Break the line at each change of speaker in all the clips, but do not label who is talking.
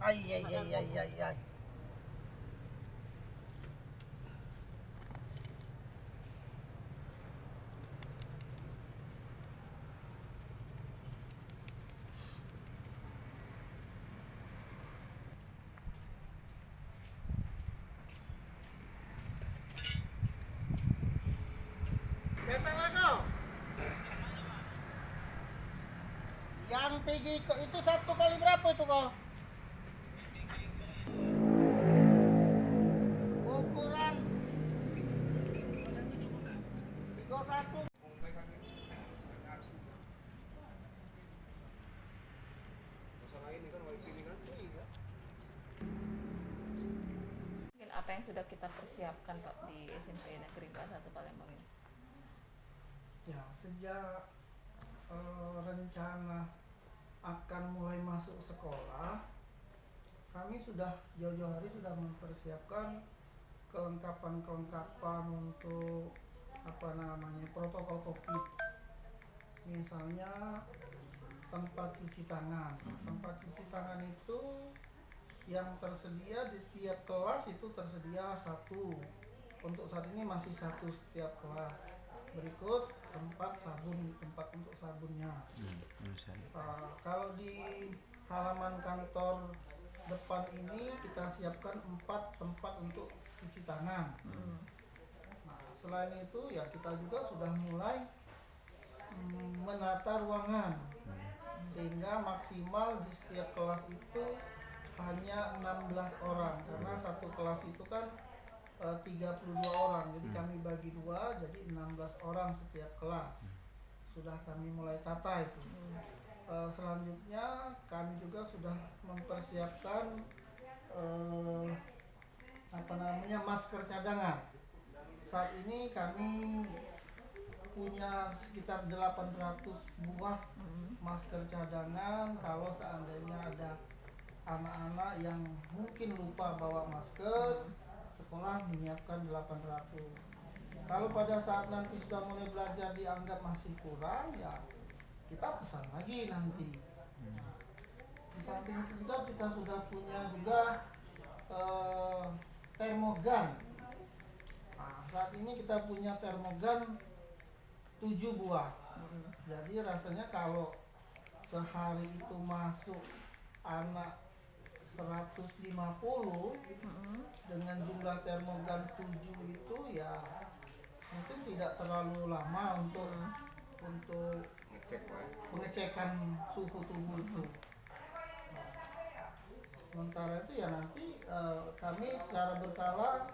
Ay, ay, ay, ay, ay, ay. Datang kau. Yang tinggi itu satu kali berapa itu kau? Ukuran 31.
Mungkin apa yang sudah kita persiapkan Pak di SMP Negeri Kelas 1 Palembang ini?
Ya, sejak rencana akan mulai masuk sekolah, kami sudah jauh-jauh hari sudah mempersiapkan kelengkapan untuk protokol COVID. Misalnya tempat cuci tangan. Tempat cuci tangan itu yang tersedia di tiap kelas itu tersedia satu. Untuk saat ini masih satu setiap kelas. Berikut tempat untuk sabunnya. Kalau di halaman kantor depan ini kita siapkan 4 tempat untuk cuci tangan. Nah, selain itu ya kita juga sudah mulai menata ruangan sehingga maksimal di setiap kelas itu hanya 16 orang karena satu kelas itu kan 32 orang, jadi kami bagi dua, jadi 16 orang setiap kelas. Sudah kami mulai tata itu. Selanjutnya kami juga sudah mempersiapkan masker cadangan. Saat ini kami punya sekitar 800 buah masker cadangan. Kalau seandainya ada anak-anak yang mungkin lupa bawa masker, sekolah menyiapkan 800. Kalau pada saat nanti sudah mulai belajar dianggap masih kurang, ya kita pesan lagi nanti. Di samping itu juga kita sudah punya juga termogan. Nah, saat ini kita punya termogan 7 buah. Jadi rasanya kalau sehari itu masuk anak 150 dengan jumlah termogan 7 itu ya mungkin tidak terlalu lama untuk pengecekan suhu tubuh itu. Sementara itu ya nanti kami secara berkala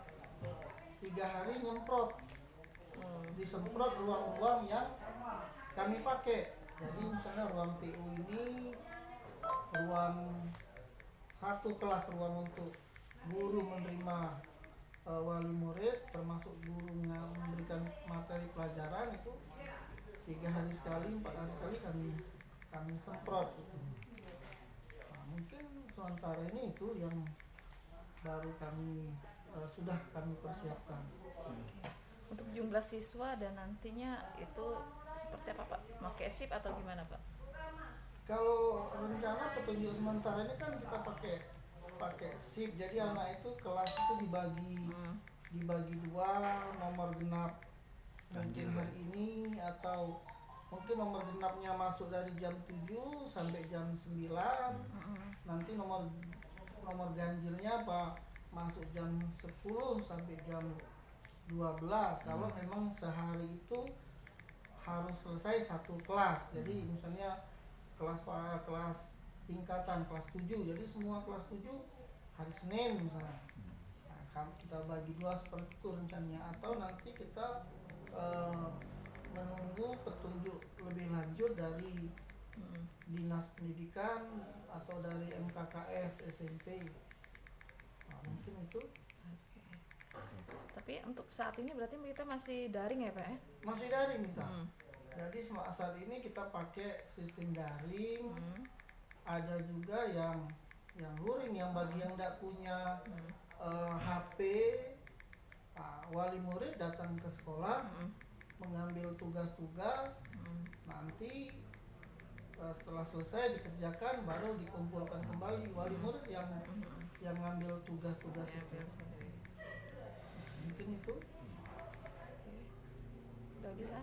3 hari nyemprot, disemprot ruang-ruang yang kami pakai. Jadi misalnya ruang PU ini ruang satu kelas, ruang untuk guru menerima wali murid termasuk guru memberikan materi pelajaran itu 3 hari sekali, 4 hari sekali kami semprot gitu. Nah, mungkin sementara ini itu yang baru sudah kami persiapkan.
Untuk jumlah siswa dan nantinya itu seperti apa Pak? Pakai SIP atau gimana Pak?
Kalau rencana petunjuk sementara ini kan kita pakai shift, jadi anak itu kelas itu dibagi 2 nomor genap mungkin hari ini, atau mungkin nomor genapnya masuk dari jam 7 sampai jam 9. Nanti nomor ganjilnya masuk jam 10 sampai jam 12 kalau memang sehari itu harus selesai satu kelas. Jadi misalnya kelas tingkatan kelas 7, jadi semua kelas 7 hari Senin misalnya. Nah, kita bagi 2 seperti itu rencananya, atau nanti kita menunggu petunjuk lebih lanjut dari Dinas Pendidikan atau dari MKKS SMP. Nah, mungkin itu.
Tapi untuk saat ini berarti kita masih daring ya Pak ya?
Masih daring kita. Jadi saat ini kita pakai sistem daring. Ada juga yang luring, yang bagi yang tidak punya HP, wali murid datang ke sekolah mengambil tugas-tugas. Nanti setelah selesai dikerjakan baru dikumpulkan kembali. Wali murid yang yang ngambil tugas-tugas
Ya,
itu.
ambil sendiri.
Mungkin itu.
Oke. Udah bisa?